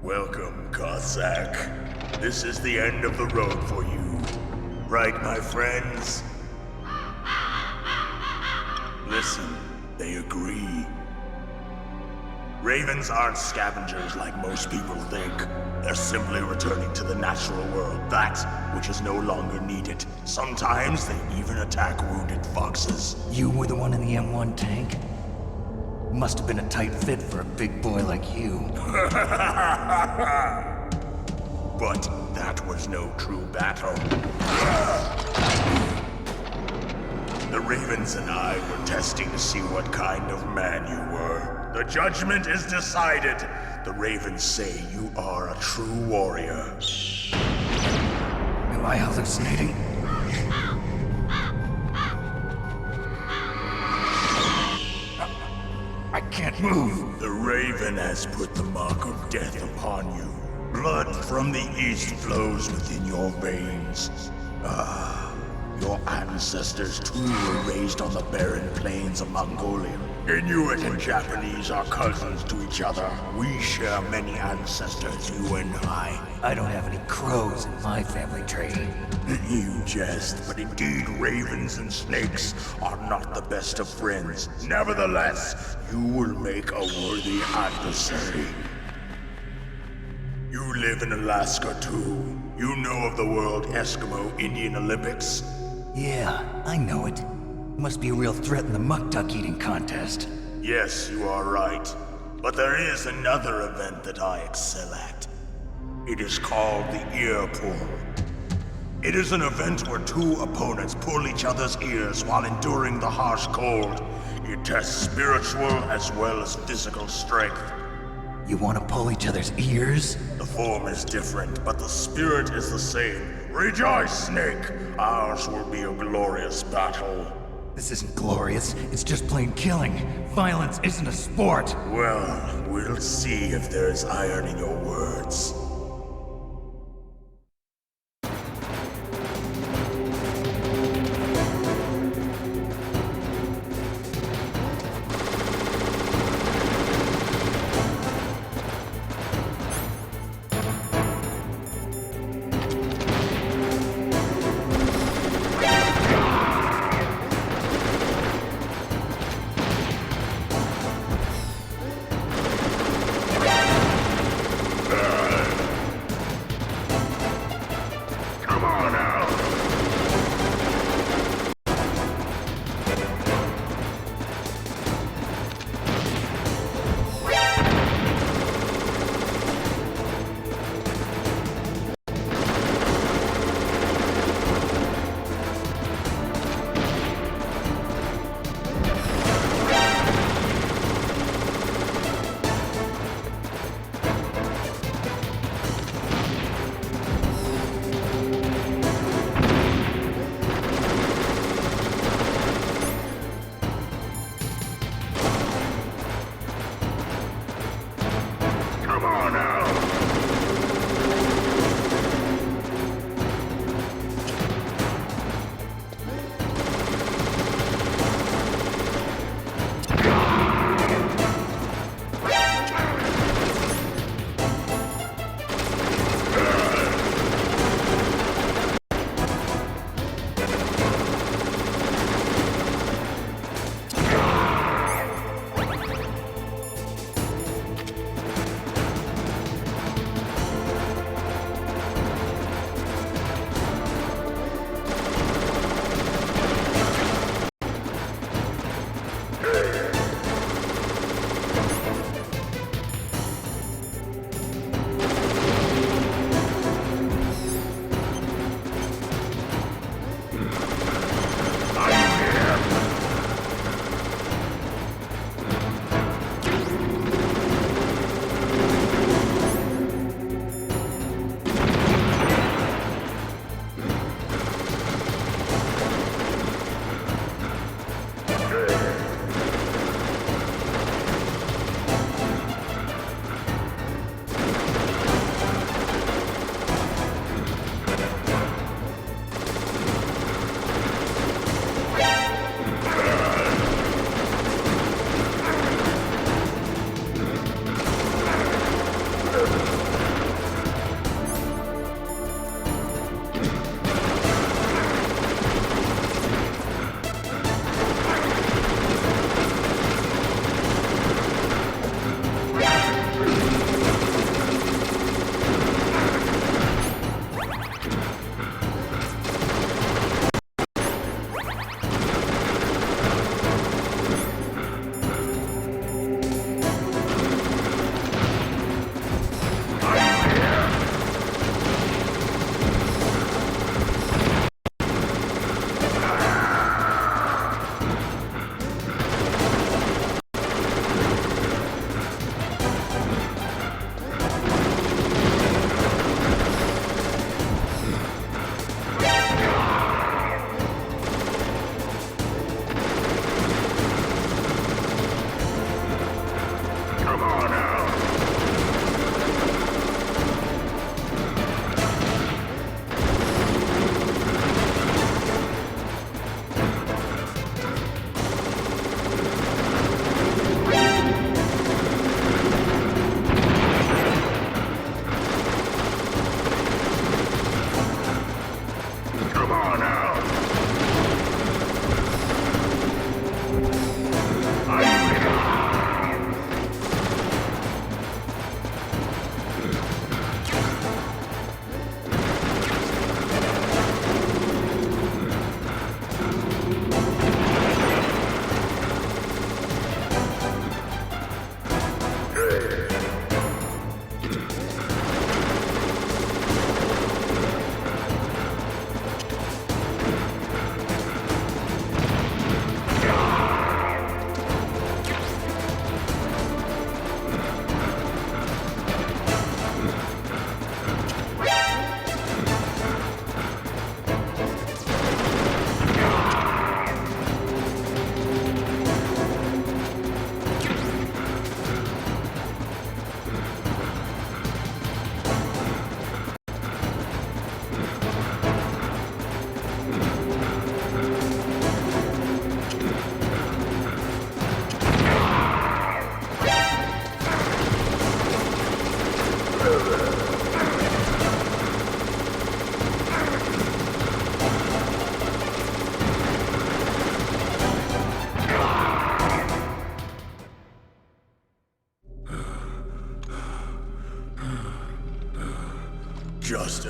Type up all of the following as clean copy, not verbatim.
Welcome, Cossack. This is the end of the road for you. Right, my friends? Listen, they agree. Ravens aren't scavengers like most people think. They're simply returning to the natural world, that which is no longer needed. Sometimes they even attack wounded foxes. You were the one in the M1 tank? Must have been a tight fit for a big boy like you. But that was no true battle. The Ravens and I were testing to see what kind of man you were. The judgment is decided. The Ravens say you are a true warrior. Am I hallucinating? I can't move. The Raven has put the mark of death upon you. Blood from the east flows within your veins. Your ancestors too were raised on the barren plains of Mongolia. Inuit and Japanese are cousins to each other. We share many ancestors, you and I. I don't have any crows in my family tree. You jest, but indeed ravens and snakes are not the best of friends. Nevertheless, you will make a worthy adversary. You live in Alaska too. You know of the World Eskimo Indian Olympics? Yeah, I know it. Must be a real threat in the muck duck eating contest. Yes, you are right. But there is another event that I excel at. It is called the ear pull. It is an event where two opponents pull each other's ears while enduring the harsh cold. It tests spiritual as well as physical strength. You want to pull each other's ears? The form is different, but the spirit is the same. Rejoice, Snake! Ours will be a glorious battle. This isn't glorious, it's just plain killing. Violence isn't a sport. Well, we'll see if there's iron in your words.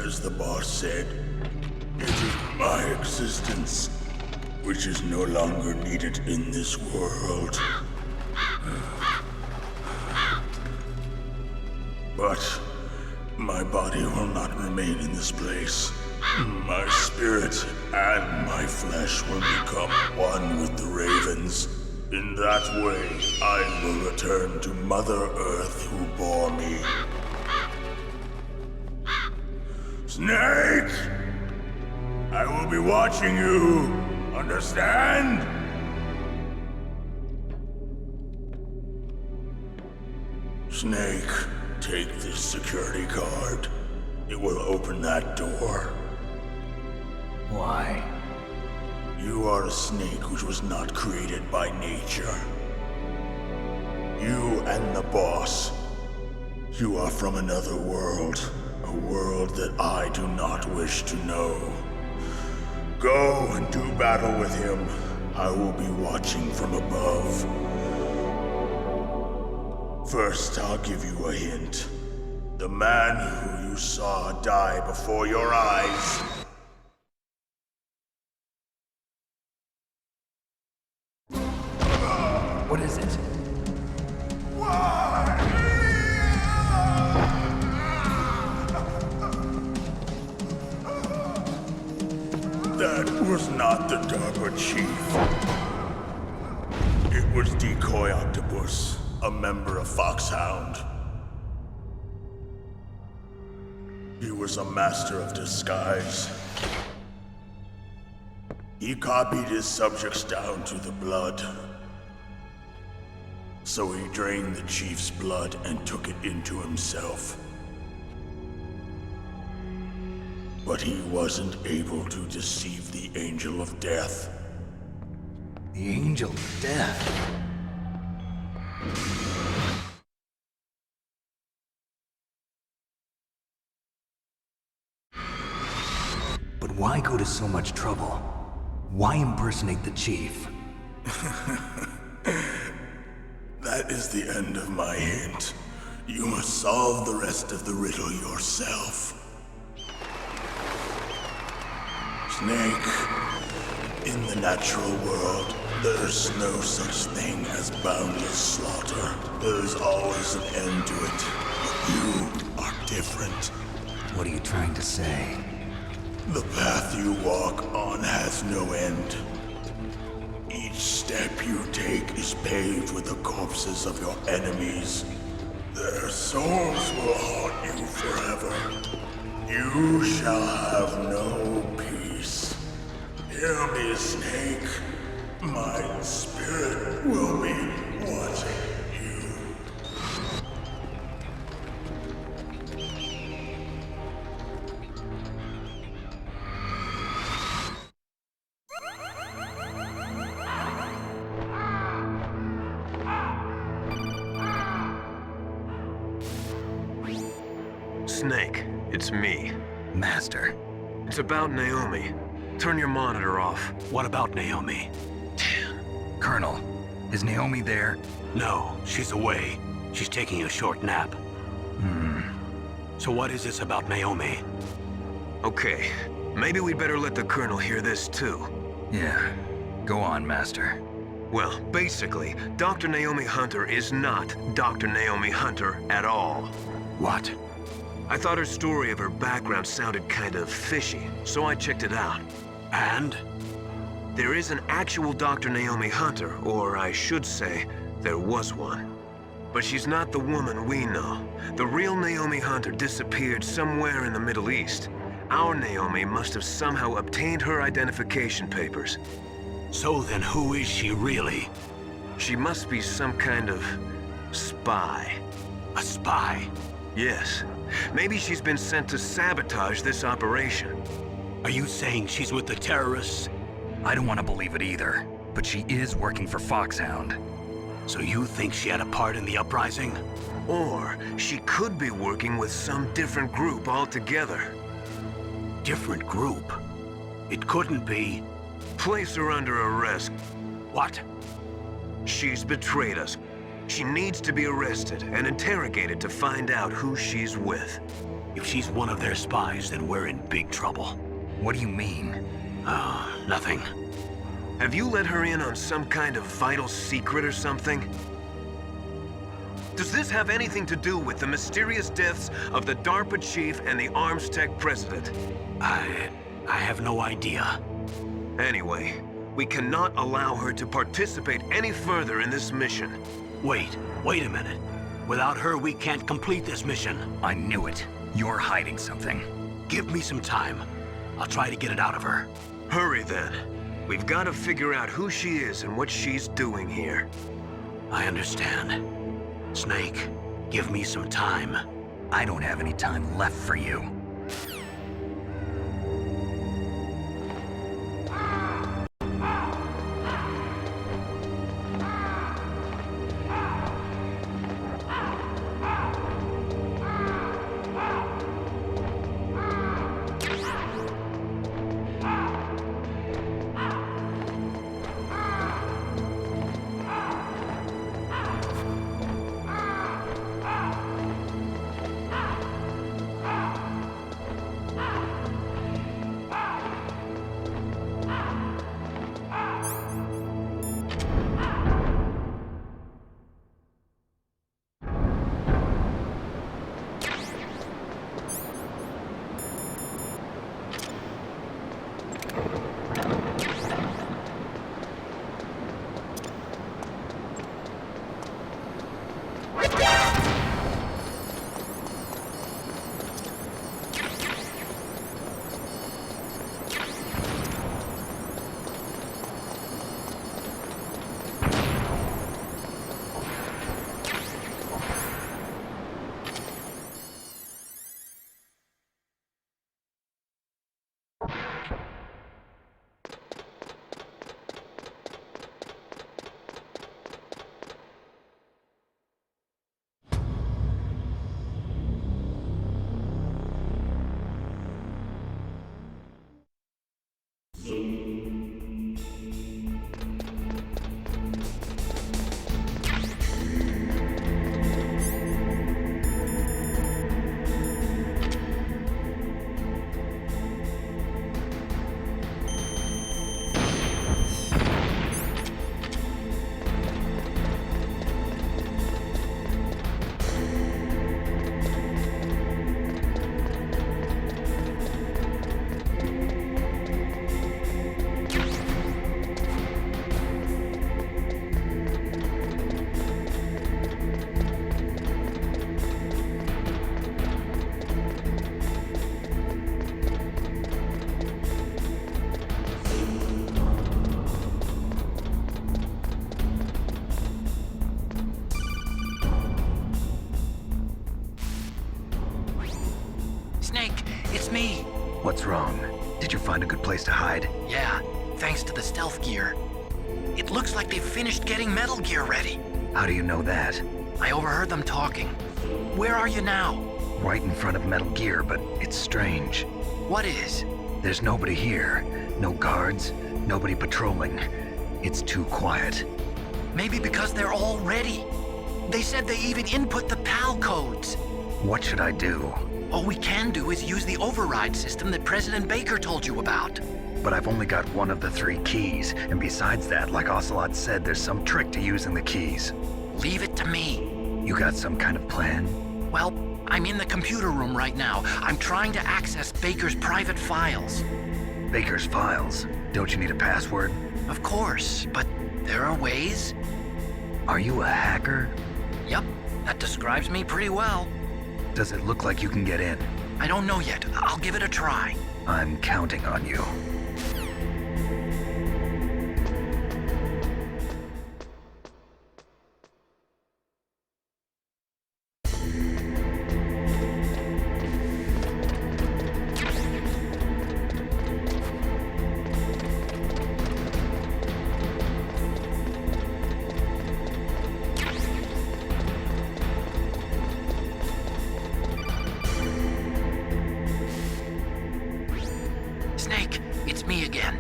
as the boss said, it is my existence which is no longer needed in this world. But my body will not remain in this place. My spirit and my flesh will become one with the ravens. In that way, I will return to Mother Earth who bore me. Snake! I will be watching you. Understand? Snake, take this security card. It will open that door. Why? You are a snake which was not created by nature. You and the boss. You are from another world. A world that I do not wish to know. Go and do battle with him. I will be watching from above. First, I'll give you a hint. The man who you saw die before your eyes. What is it? That was not the DARPA chief. It was Decoy Octopus, a member of Foxhound. He was a master of disguise. He copied his subjects down to the blood. So he drained the chief's blood and took it into himself. But he wasn't able to deceive the Angel of Death. The Angel of Death? But why go to so much trouble? Why impersonate the chief? That is the end of my hint. You must solve the rest of the riddle yourself. Snake, in the natural world, there's no such thing as boundless slaughter. There's always an end to it. But you are different. What are you trying to say? The path you walk on has no end. Each step you take is paved with the corpses of your enemies. Their souls will haunt you forever. You shall have no peace. Hear me, Snake. My spirit will be watching you. Snake, it's me. Master. It's about Naomi. Turn your monitor off. What about Naomi? Colonel, is Naomi there? No, she's away. She's taking a short nap. So what is this about Naomi? Okay, maybe we'd better let the Colonel hear this too. Yeah. Go on, Master. Well, basically, Dr. Naomi Hunter is not Dr. Naomi Hunter at all. What? I thought her story of her background sounded kind of fishy, so I checked it out. And? There is an actual Dr. Naomi Hunter, or I should say, there was one. But she's not the woman we know. The real Naomi Hunter disappeared somewhere in the Middle East. Our Naomi must have somehow obtained her identification papers. So then who is she really? She must be some kind of spy. A spy? Yes. Maybe she's been sent to sabotage this operation. Are you saying she's with the terrorists? I don't want to believe it either, but she is working for Foxhound. So you think she had a part in the uprising? Or she could be working with some different group altogether. Different group? It couldn't be. Place her under arrest. What? She's betrayed us. She needs to be arrested and interrogated to find out who she's with. If she's one of their spies, then we're in big trouble. What do you mean? Nothing. Have you let her in on some kind of vital secret or something? Does this have anything to do with the mysterious deaths of the DARPA chief and the Arms Tech president? I have no idea. Anyway, we cannot allow her to participate any further in this mission. Wait a minute. Without her, we can't complete this mission. I knew it. You're hiding something. Give me some time. I'll try to get it out of her. Hurry then. We've got to figure out who she is and what she's doing here. I understand. Snake, give me some time. I don't have any time left for you. Snake, it's me. What's wrong? Did you find a good place to hide? Yeah, thanks to the stealth gear. It looks like they've finished getting Metal Gear ready. How do you know that? I overheard them talking. Where are you now? Right in front of Metal Gear, but it's strange. What is? There's nobody here. No guards, nobody patrolling. It's too quiet. Maybe because they're all ready. They said they even input the PAL codes. What should I do? All we can do is use the override system that President Baker told you about. But I've only got one of the 3 keys, and besides that, like Ocelot said, there's some trick to using the keys. Leave it to me. You got some kind of plan? Well, I'm in the computer room right now. I'm trying to access Baker's private files. Baker's files? Don't you need a password? Of course, but there are ways. Are you a hacker? Yep, that describes me pretty well. Does it look like you can get in? I don't know yet. I'll give it a try. I'm counting on you. Snake, it's me again.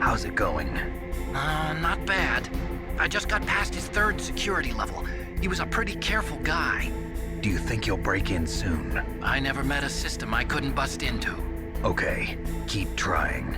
How's it going? Not bad. I just got past his 3rd security level. He was a pretty careful guy. Do you think you'll break in soon? I never met a system I couldn't bust into. Okay, keep trying.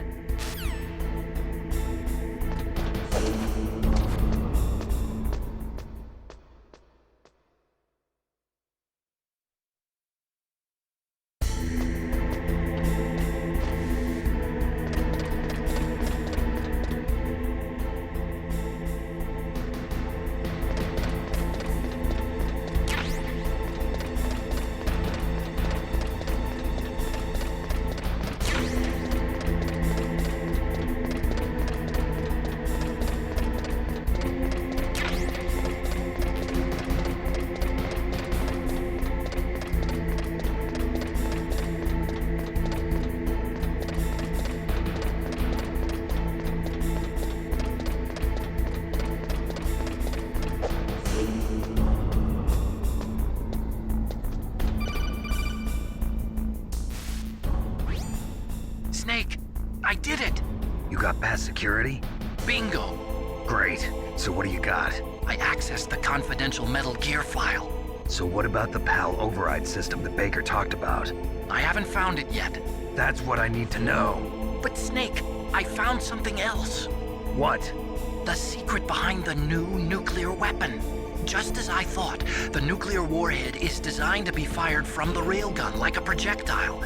Snake, I did it! You got past security? Bingo! Great. So what do you got? I accessed the confidential Metal Gear file. So what about the PAL override system that Baker talked about? I haven't found it yet. That's what I need to know. But Snake, I found something else. What? The secret behind the new nuclear weapon. Just as I thought, the nuclear warhead is designed to be fired from the railgun like a projectile.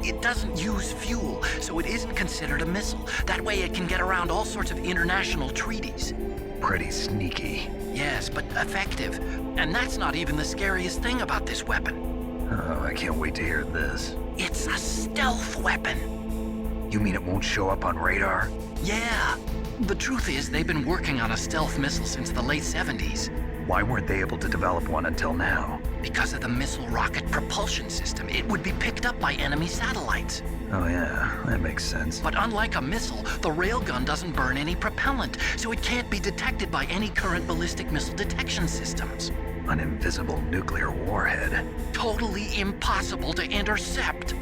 It doesn't use fuel, so it isn't considered a missile. That way it can get around all sorts of international treaties. Pretty sneaky. Yes, but effective. And that's not even the scariest thing about this weapon. Oh, I can't wait to hear this. It's a stealth weapon. You mean it won't show up on radar? Yeah. The truth is, they've been working on a stealth missile since the late 70s. Why weren't they able to develop one until now? Because of the missile rocket propulsion system, it would be picked up by enemy satellites. Oh yeah, that makes sense. But unlike a missile, the railgun doesn't burn any propellant, so it can't be detected by any current ballistic missile detection systems. An invisible nuclear warhead. Totally impossible to intercept.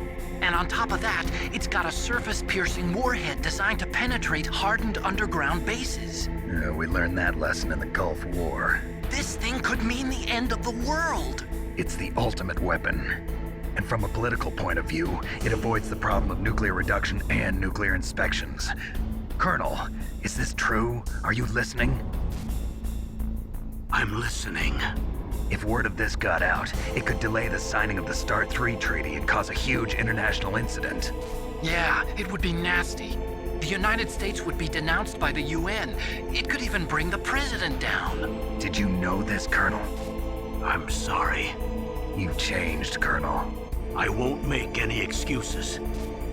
And on top of that, it's got a surface-piercing warhead designed to penetrate hardened underground bases. We learned that lesson in the Gulf War. This thing could mean the end of the world. It's the ultimate weapon. And from a political point of view, it avoids the problem of nuclear reduction and nuclear inspections. Colonel, is this true? Are you listening? I'm listening. If word of this got out, it could delay the signing of the START 3 treaty and cause a huge international incident. Yeah, it would be nasty. The United States would be denounced by the UN. It could even bring the president down. Did you know this, Colonel? I'm sorry. You've changed, Colonel. I won't make any excuses.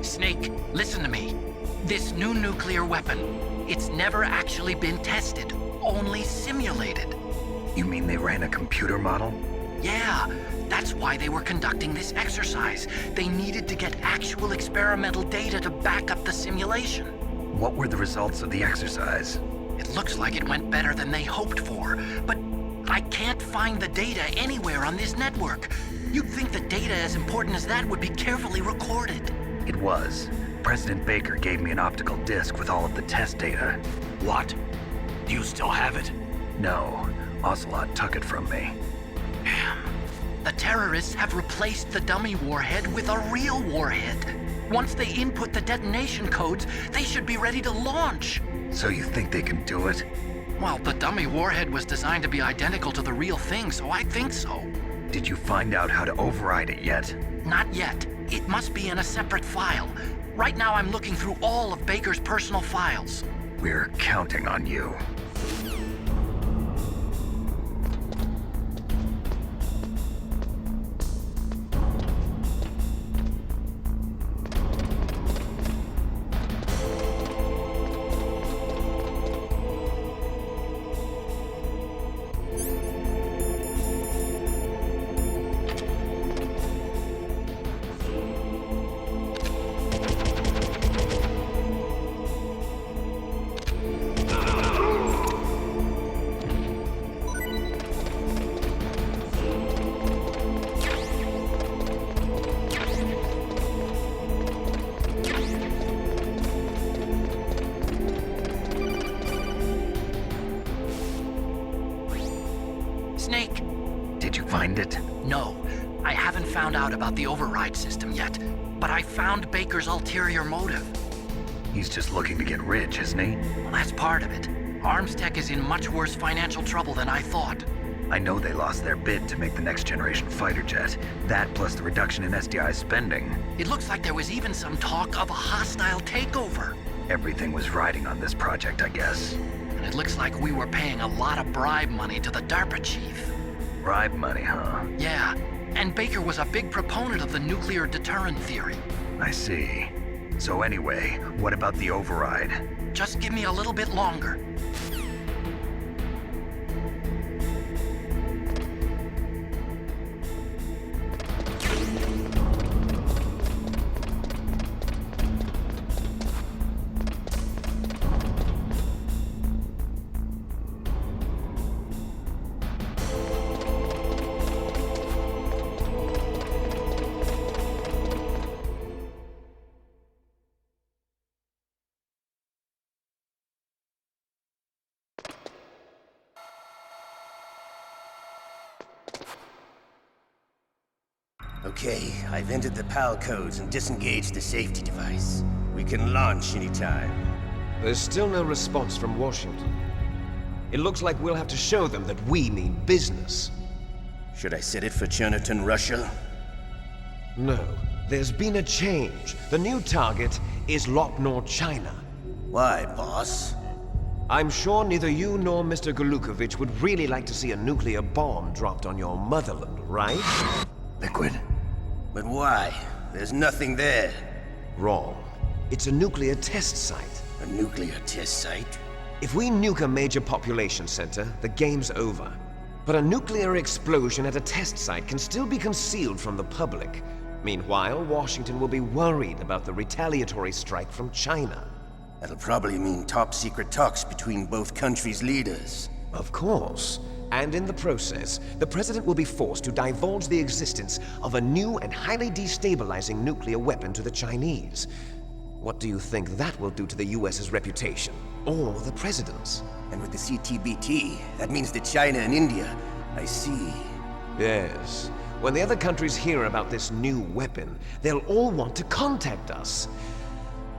Snake, listen to me. This new nuclear weapon, it's never actually been tested, only simulated. You mean they ran a computer model? Yeah, that's why they were conducting this exercise. They needed to get actual experimental data to back up the simulation. What were the results of the exercise? It looks like it went better than they hoped for, but I can't find the data anywhere on this network. You'd think that data as important as that would be carefully recorded. It was. President Baker gave me an optical disc with all of the test data. What? Do you still have it? No, Ocelot took it from me. Damn. The terrorists have replaced the dummy warhead with a real warhead. Once they input the detonation codes, they should be ready to launch. So you think they can do it? Well, the dummy warhead was designed to be identical to the real thing, so I think so. Did you find out how to override it yet? Not yet. It must be in a separate file. Right now I'm looking through all of Baker's personal files. We're counting on you. Did you find it? No, I haven't found out about the override system yet, but I found Baker's ulterior motive. He's just looking to get rich, isn't he? Well, that's part of it. Armstech is in much worse financial trouble than I thought. I know they lost their bid to make the next generation fighter jet. That plus the reduction in SDI spending. It looks like there was even some talk of a hostile takeover. Everything was riding on this project, I guess. And it looks like we were paying a lot of bribe money to the DARPA chief. Bribe money, huh? Yeah, and Baker was a big proponent of the nuclear deterrent theory. I see. So anyway, what about the override? Just give me a little bit longer. Okay, I've entered the PAL codes and disengaged the safety device. We can launch anytime. There's still no response from Washington. It looks like we'll have to show them that we mean business. Should I set it for Cherniton, Russia? No, there's been a change. The new target is Lopnor, China. Why, boss? I'm sure neither you nor Mr. Golukovich would really like to see a nuclear bomb dropped on your motherland, right? Liquid? But why? There's nothing there. Wrong. It's a nuclear test site. A nuclear test site? If we nuke a major population center, the game's over. But a nuclear explosion at a test site can still be concealed from the public. Meanwhile, Washington will be worried about the retaliatory strike from China. That'll probably mean top-secret talks between both countries' leaders. Of course. And in the process, the President will be forced to divulge the existence of a new and highly destabilizing nuclear weapon to the Chinese. What do you think that will do to the US's reputation? Or the President's? And with the CTBT, that means that China and India. I see. Yes. When the other countries hear about this new weapon, they'll all want to contact us.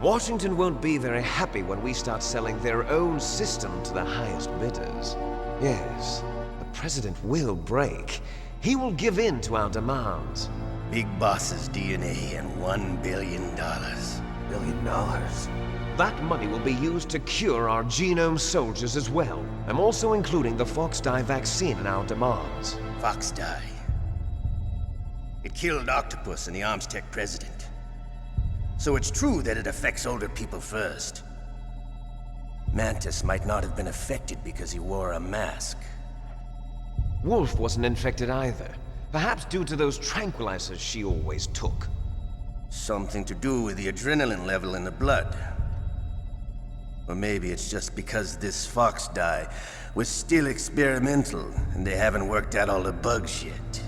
Washington won't be very happy when we start selling their own system to the highest bidders. Yes, the President will break. He will give in to our demands. Big Boss's DNA and $1 billion. $1 billion. That money will be used to cure our genome soldiers as well. I'm also including the Fox-Die vaccine in our demands. Fox-Die. It killed Octopus and the Armstech president. So it's true that it affects older people first. Mantis might not have been affected because he wore a mask. Wolf wasn't infected either. Perhaps due to those tranquilizers she always took. Something to do with the adrenaline level in the blood. Or maybe it's just because this Fox-Die was still experimental and they haven't worked out all the bugs yet.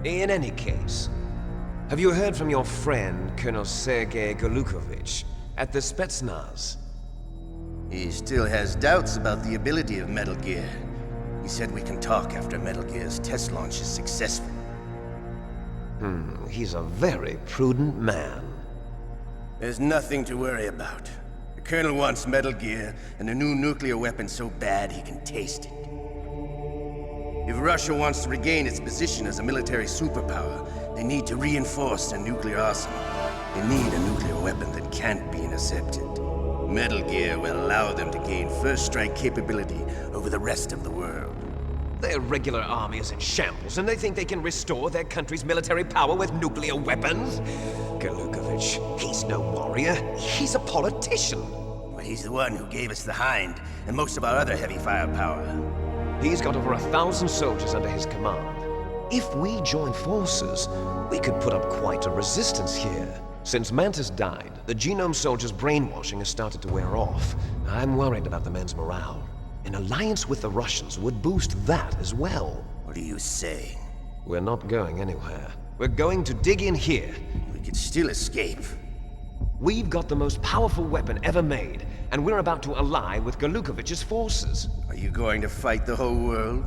In any case, have you heard from your friend, Colonel Sergei Golukovich, at the Spetsnaz? He still has doubts about the ability of Metal Gear. He said we can talk after Metal Gear's test launch is successful. He's a very prudent man. There's nothing to worry about. The Colonel wants Metal Gear and a new nuclear weapon so bad he can taste it. If Russia wants to regain its position as a military superpower, they need to reinforce their nuclear arsenal. They need a nuclear weapon that can't be intercepted. Metal Gear will allow them to gain first strike capability over the rest of the world. Their regular army is in shambles, and they think they can restore their country's military power with nuclear weapons? Golukovich, he's no warrior. He's a politician. Well, he's the one who gave us the Hind and most of our other heavy firepower. He's got over 1,000 soldiers under his command. If we join forces, we could put up quite a resistance here. Since Mantis died, the genome soldiers' brainwashing has started to wear off. I'm worried about the men's morale. An alliance with the Russians would boost that as well. What are you saying? We're not going anywhere. We're going to dig in here. We could still escape. We've got the most powerful weapon ever made, and we're about to ally with Golukovich's forces. Are you going to fight the whole world?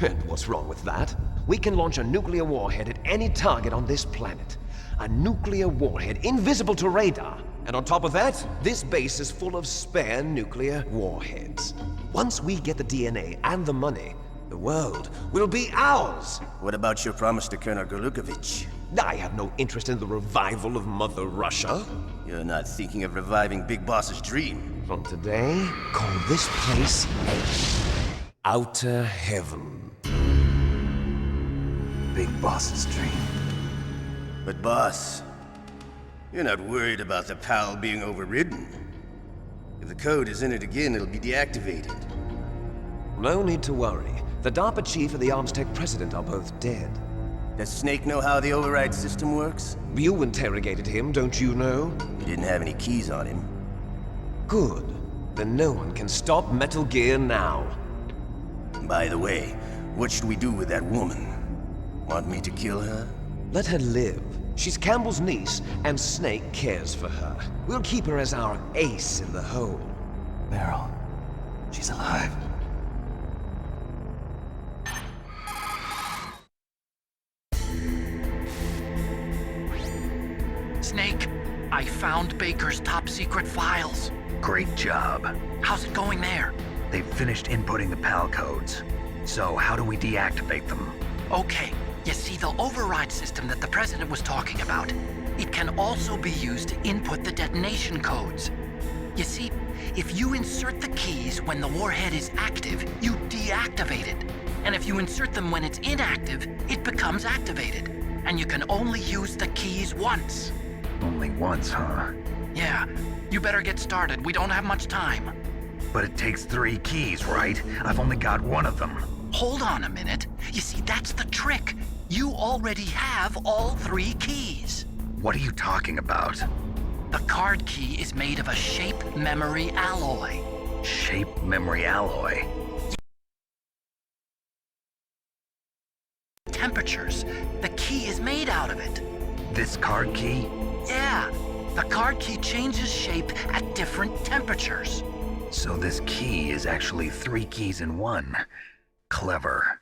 And what's wrong with that? We can launch a nuclear warhead at any target on this planet. A nuclear warhead invisible to radar. And on top of that, this base is full of spare nuclear warheads. Once we get the DNA and the money, the world will be ours. What about your promise to Colonel Golukovich? I have no interest in the revival of Mother Russia. You're not thinking of reviving Big Boss's dream. From today, call this place Outer Heaven. Big Boss's dream. But boss, you're not worried about the PAL being overridden. If the code is in it again, it'll be deactivated. No need to worry. The DARPA chief and the Armstech president are both dead. Does Snake know how the override system works? You interrogated him, don't you know? He didn't have any keys on him. Good. Then no one can stop Metal Gear now. By the way, what should we do with that woman? Want me to kill her? Let her live. She's Campbell's niece, and Snake cares for her. We'll keep her as our ace in the hole. Meryl. She's alive. Snake, I found Baker's top secret files. Great job. How's it going there? They've finished inputting the PAL codes. So how do we deactivate them? Okay, you see the override system that the President was talking about. It can also be used to input the detonation codes. You see, if you insert the keys when the warhead is active, you deactivate it. And if you insert them when it's inactive, it becomes activated. And you can only use the keys once. Only once, huh? Yeah, you better get started. We don't have much time. But it takes 3 keys, right? I've only got 1 of them. Hold on a minute. You see, that's the trick. You already have all 3 keys. What are you talking about? The card key is made of a shape memory alloy. Shape memory alloy? Temperatures. The key is made out of it. This card key? Yeah, the card key changes shape at different temperatures. So this key is actually 3 keys in 1. Clever.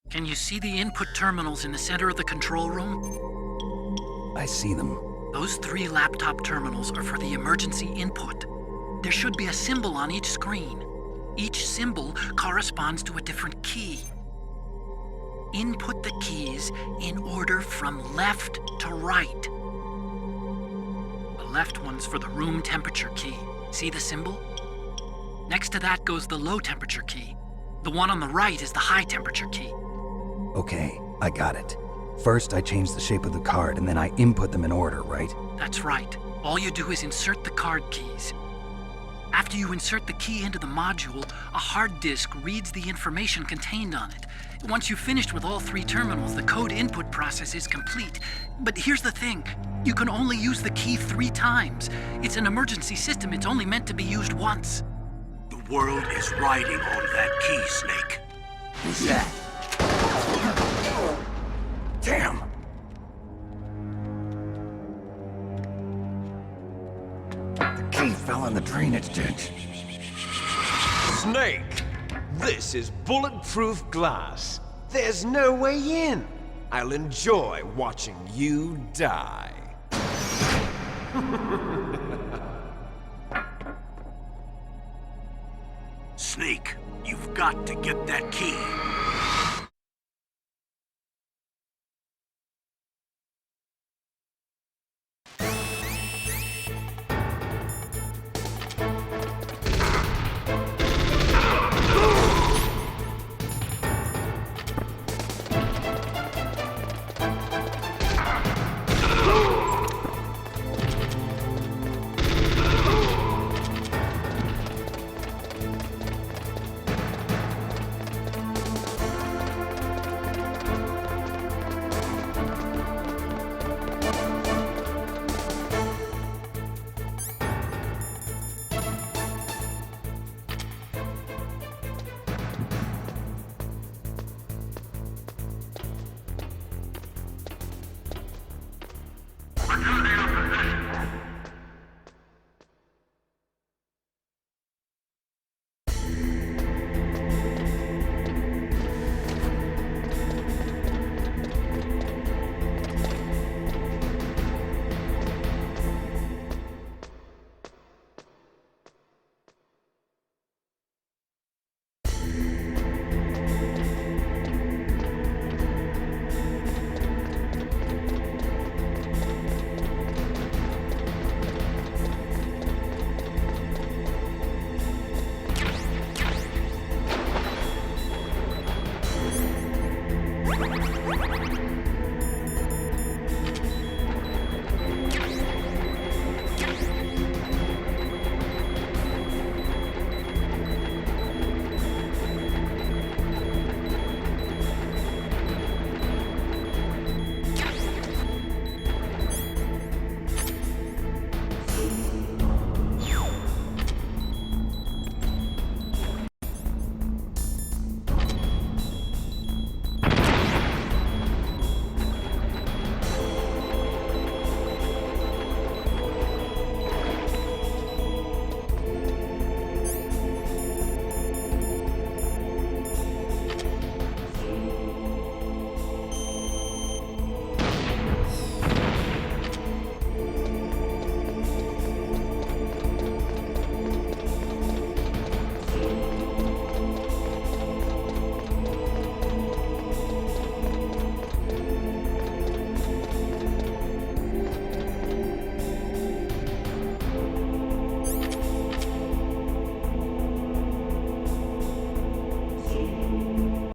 Can you see the input terminals in the center of the control room? I see them. Those 3 laptop terminals are for the emergency input. There should be a symbol on each screen. Each symbol corresponds to a different key. Input the keys in order from left to right. The left one's for the room temperature key. See the symbol? Next to that goes the low temperature key. The one on the right is the high temperature key. Okay, I got it. First, I change the shape of the card, and then I input them in order, right? That's right. All you do is insert the card keys. After you insert the key into the module, a hard disk reads the information contained on it. Once you've finished with all 3 terminals, the code input process is complete. But here's the thing. You can only use the key 3 times. It's an emergency system. It's only meant to be used once. The world is riding on that key, Snake. Who's that? Damn! The key fell in the drainage ditch. Snake! This is bulletproof glass. There's no way in. I'll enjoy watching you die. Snake, you've got to get that key.